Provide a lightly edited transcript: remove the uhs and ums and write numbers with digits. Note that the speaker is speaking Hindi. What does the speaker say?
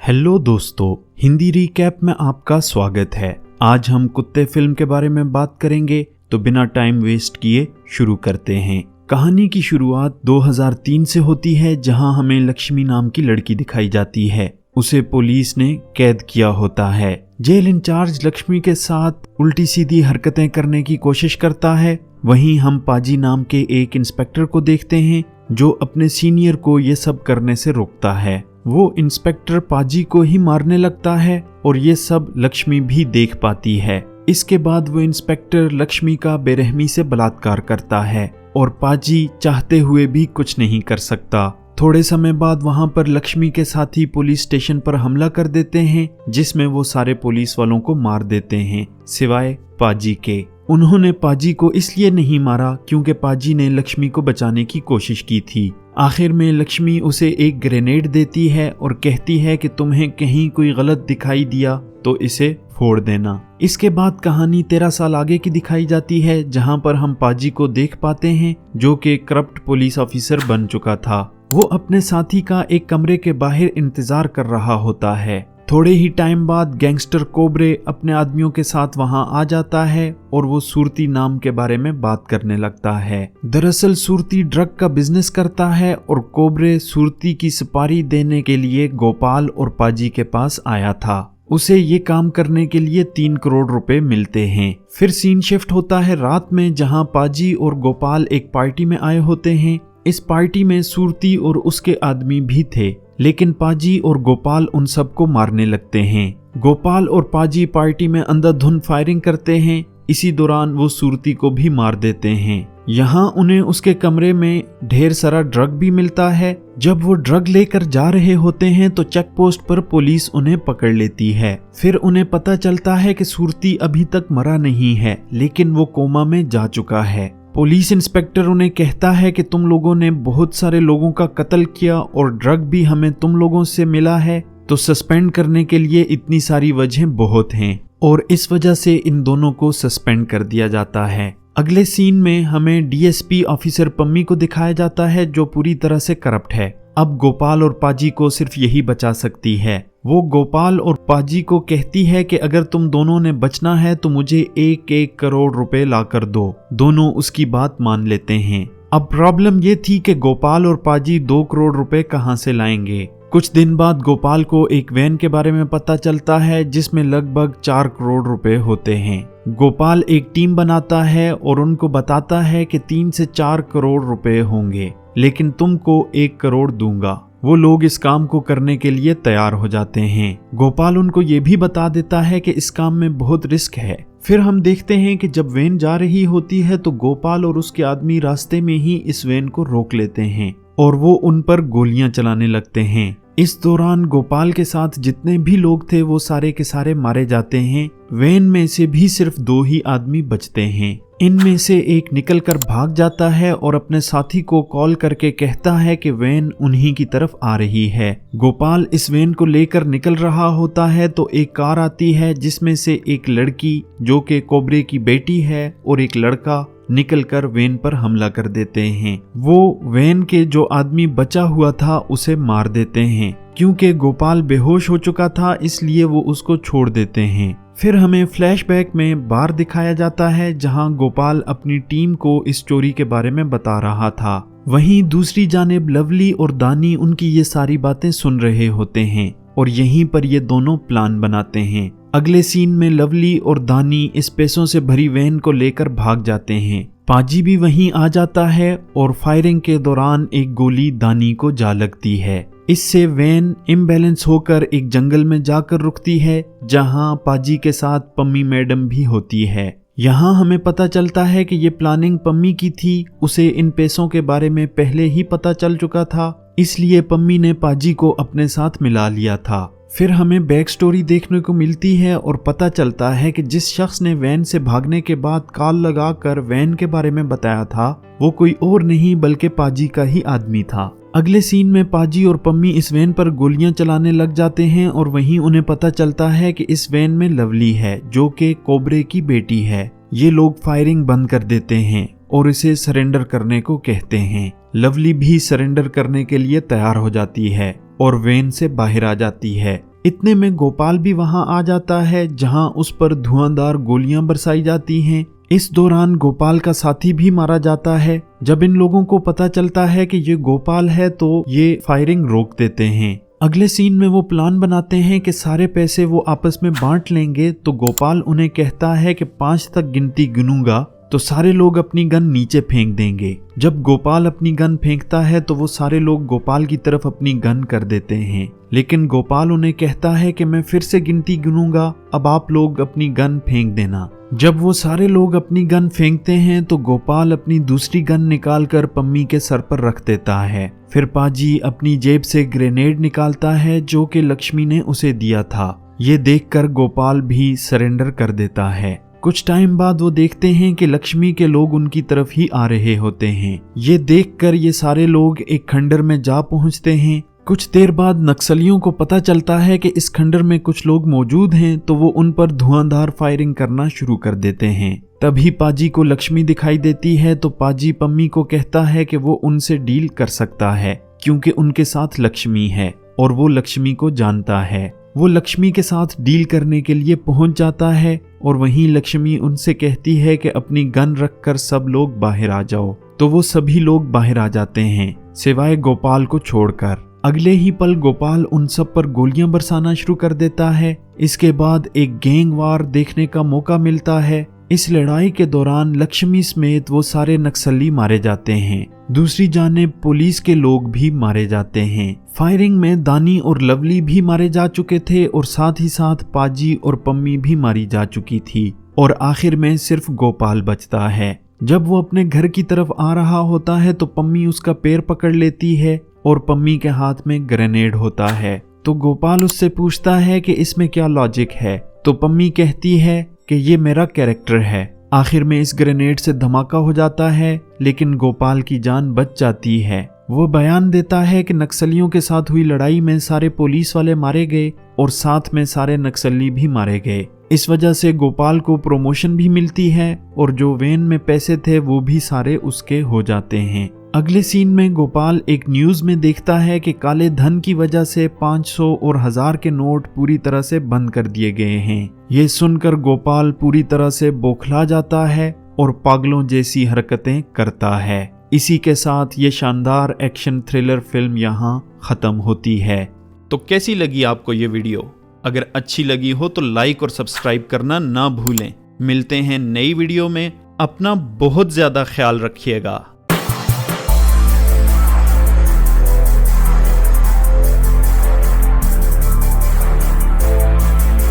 हेलो दोस्तों, हिंदी रिकैप में आपका स्वागत है। आज हम कुत्ते फिल्म के बारे में बात करेंगे, तो बिना टाइम वेस्ट किए शुरू करते हैं। कहानी की शुरुआत 2003 से होती है, जहां हमें लक्ष्मी नाम की लड़की दिखाई जाती है। उसे पुलिस ने कैद किया होता है। जेल इंचार्ज लक्ष्मी के साथ उल्टी सीधी हरकतें करने की कोशिश करता है। वहीं हम पाजी नाम के एक इंस्पेक्टर को देखते हैं जो अपने सीनियर को ये सब करने से रोकता है। वो इंस्पेक्टर पाजी को ही मारने लगता है और ये सब लक्ष्मी भी देख पाती है। इसके बाद वो इंस्पेक्टर लक्ष्मी का बेरहमी से बलात्कार करता है और पाजी चाहते हुए भी कुछ नहीं कर सकता। थोड़े समय बाद वहां पर लक्ष्मी के साथी पुलिस स्टेशन पर हमला कर देते हैं, जिसमें वो सारे पुलिस वालों को मार देते हैं सिवाय पाजी के। उन्होंने पाजी को इसलिए नहीं मारा क्योंकि पाजी ने लक्ष्मी को बचाने की कोशिश की थी। आखिर में लक्ष्मी उसे एक ग्रेनेड देती है और कहती है कि तुम्हें कहीं कोई गलत दिखाई दिया तो इसे फोड़ देना। इसके बाद कहानी 13 साल आगे की दिखाई जाती है, जहां पर हम पाजी को देख पाते हैं जो कि करप्ट पुलिस ऑफिसर बन चुका था। वो अपने साथी का एक कमरे के बाहर इंतजार कर रहा होता है। थोड़े ही टाइम बाद गैंगस्टर कोबरे अपने आदमियों के साथ वहां आ जाता है और वो सूरती नाम के बारे में बात करने लगता है। दरअसल सूरती ड्रग का बिजनेस करता है और कोबरे सूरती की सुपारी देने के लिए गोपाल और पाजी के पास आया था। उसे ये काम करने के लिए 3 करोड़ रुपए मिलते हैं। फिर सीन शिफ्ट होता है रात में, जहां पाजी और गोपाल एक पार्टी में आए होते हैं। इस पार्टी में सूरती और उसके आदमी भी थे, लेकिन पाजी और गोपाल उन सबको मारने लगते हैं। गोपाल और पाजी पार्टी में अंधाधुंध फायरिंग करते हैं। इसी दौरान वो सूरती को भी मार देते हैं। यहाँ उन्हें उसके कमरे में ढेर सारा ड्रग भी मिलता है। जब वो ड्रग लेकर जा रहे होते हैं तो चेक पोस्ट पर पुलिस उन्हें पकड़ लेती है। फिर उन्हें पता चलता है कि सूरती अभी तक मरा नहीं है, लेकिन वो कोमा में जा चुका है। पुलिस इंस्पेक्टर उन्हें कहता है कि तुम लोगों ने बहुत सारे लोगों का कत्ल किया और ड्रग भी हमें तुम लोगों से मिला है, तो सस्पेंड करने के लिए इतनी सारी वजहें बहुत हैं, और इस वजह से इन दोनों को सस्पेंड कर दिया जाता है। अगले सीन में हमें डीएसपी ऑफिसर पम्मी को दिखाया जाता है, जो पूरी तरह से करप्ट है। अब गोपाल और पाजी को सिर्फ यही बचा सकती है। वो गोपाल और पाजी को कहती है कि अगर तुम दोनों ने बचना है तो मुझे 1-1 करोड़ रुपए ला कर दो। दोनों उसकी बात मान लेते हैं। अब प्रॉब्लम ये थी कि गोपाल और पाजी 2 करोड़ रुपए कहां से लाएंगे। कुछ दिन बाद गोपाल को एक वैन के बारे में पता चलता है जिसमें लगभग 4 करोड़ रुपए होते हैं। गोपाल एक टीम बनाता है और उनको बताता है कि 3 से 4 करोड़ रुपए होंगे, लेकिन तुमको 1 करोड़ दूंगा। वो लोग इस काम को करने के लिए तैयार हो जाते हैं। गोपाल उनको ये भी बता देता है कि इस काम में बहुत रिस्क है। फिर हम देखते हैं कि जब वैन जा रही होती है तो गोपाल और उसके आदमी रास्ते में ही इस वैन को रोक लेते हैं और वो उन पर गोलियां चलाने लगते हैं। इस दौरान गोपाल के साथ जितने भी लोग थे वो सारे के सारे मारे जाते हैं। वैन में से भी सिर्फ 2 ही आदमी बचते हैं। इनमें से एक निकलकर भाग जाता है और अपने साथी को कॉल करके कहता है कि वैन उन्हीं की तरफ आ रही है। गोपाल इस वैन को लेकर निकल रहा होता है तो एक कार आती है, जिसमें से एक लड़की जो कि कोबरे की बेटी है और एक लड़का निकलकर वैन पर हमला कर देते हैं। वो वैन के जो आदमी बचा हुआ था उसे मार देते हैं। क्योंकि गोपाल बेहोश हो चुका था इसलिए वो उसको छोड़ देते हैं। फिर हमें फ्लैशबैक में बार दिखाया जाता है, जहां गोपाल अपनी टीम को इस चोरी के बारे में बता रहा था। वहीं दूसरी जानिब लवली और दानी उनकी ये सारी बातें सुन रहे होते हैं और यहीं पर ये दोनों प्लान बनाते हैं। अगले सीन में लवली और दानी इस पैसों से भरी वैन को लेकर भाग जाते हैं। पाजी भी वहीं आ जाता है और फायरिंग के दौरान एक गोली दानी को जा लगती है। इससे वैन इम्बैलेंस होकर एक जंगल में जाकर रुकती है, जहां पाजी के साथ पम्मी मैडम भी होती है। यहाँ हमें पता चलता है कि ये प्लानिंग पम्मी की थी। उसे इन पैसों के बारे में पहले ही पता चल चुका था, इसलिए पम्मी ने पाजी को अपने साथ मिला लिया था। फिर हमें बैक स्टोरी देखने को मिलती है और पता चलता है कि जिस शख्स ने वैन से भागने के बाद कॉल लगाकर वैन के बारे में बताया था वो कोई और नहीं बल्कि पाजी का ही आदमी था। अगले सीन में पाजी और पम्मी इस वैन पर गोलियां चलाने लग जाते हैं और वहीं उन्हें पता चलता है कि इस वैन में लवली है जो कि कोबरे की बेटी है। ये लोग फायरिंग बंद कर देते हैं और इसे सरेंडर करने को कहते हैं। लवली भी सरेंडर करने के लिए तैयार हो जाती है। और वैन से बाहर आ जाती है। इतने में गोपाल भी वहां आ जाता है जहां उस पर धुआंधार गोलियां बरसाई जाती हैं। इस दौरान गोपाल का साथी भी मारा जाता है। जब इन लोगों को पता चलता है कि ये गोपाल है तो ये फायरिंग रोक देते हैं। अगले सीन में वो प्लान बनाते हैं कि सारे पैसे वो आपस में बांट लेंगे। तो गोपाल उन्हें कहता है कि 5 तक गिनती गिनूंगा तो सारे लोग अपनी गन नीचे फेंक देंगे। जब गोपाल अपनी गन फेंकता है तो वो सारे लोग गोपाल की तरफ अपनी गन कर देते हैं, लेकिन गोपाल उन्हें कहता है कि मैं फिर से गिनती गिनूंगा, अब आप लोग अपनी गन फेंक देना। जब वो सारे लोग अपनी गन फेंकते हैं तो गोपाल अपनी दूसरी गन निकालकर पम्मी के सर पर रख देता है। फिर पाजी अपनी जेब से ग्रेनेड निकालता है जो कि लक्ष्मी ने उसे दिया था। ये देखकर गोपाल भी सरेंडर कर देता है। कुछ टाइम बाद वो देखते हैं कि लक्ष्मी के लोग उनकी तरफ ही आ रहे होते हैं। ये देखकर ये सारे लोग एक खंडर में जा पहुंचते हैं। कुछ देर बाद नक्सलियों को पता चलता है कि इस खंडर में कुछ लोग मौजूद हैं, तो वो उन पर धुआंधार फायरिंग करना शुरू कर देते हैं। तभी पाजी को लक्ष्मी दिखाई देती है तो पाजी पम्मी को कहता है कि वो उनसे डील कर सकता है क्योंकि उनके साथ लक्ष्मी है और वो लक्ष्मी को जानता है। वो लक्ष्मी के साथ डील करने के लिए पहुंच जाता है और वहीं लक्ष्मी उनसे कहती है कि अपनी गन रखकर सब लोग बाहर आ जाओ। तो वो सभी लोग बाहर आ जाते हैं सिवाय गोपाल को छोड़कर। अगले ही पल गोपाल उन सब पर गोलियां बरसाना शुरू कर देता है। इसके बाद एक गैंग वार देखने का मौका मिलता है। इस लड़ाई के दौरान लक्ष्मी समेत वो सारे नक्सली मारे जाते हैं। दूसरी जानिब पुलिस के लोग भी मारे जाते हैं। फायरिंग में दानी और लवली भी मारे जा चुके थे और साथ ही साथ पाजी और पम्मी भी मारी जा चुकी थी और आखिर में सिर्फ गोपाल बचता है। जब वो अपने घर की तरफ आ रहा होता है तो पम्मी उसका पैर पकड़ लेती है और पम्मी के हाथ में ग्रेनेड होता है। तो गोपाल उससे पूछता है कि इसमें क्या लॉजिक है। तो पम्मी कहती है कि ये मेरा कैरेक्टर है। आखिर में इस ग्रेनेड से धमाका हो जाता है लेकिन गोपाल की जान बच जाती है। वो बयान देता है कि नक्सलियों के साथ हुई लड़ाई में सारे पुलिस वाले मारे गए और साथ में सारे नक्सली भी मारे गए। इस वजह से गोपाल को प्रमोशन भी मिलती है और जो वैन में पैसे थे वो भी सारे उसके हो जाते हैं। अगले सीन में गोपाल एक न्यूज में देखता है कि काले धन की वजह से 500 और 1000 के नोट पूरी तरह से बंद कर दिए गए हैं। ये सुनकर गोपाल पूरी तरह से बौखला जाता है और पागलों जैसी हरकतें करता है। इसी के साथ ये शानदार एक्शन थ्रिलर फिल्म यहाँ खत्म होती है। तो कैसी लगी आपको ये वीडियो? अगर अच्छी लगी हो तो लाइक और सब्सक्राइब करना ना भूलें। मिलते हैं नई वीडियो में। अपना बहुत ज्यादा ख्याल रखिएगा।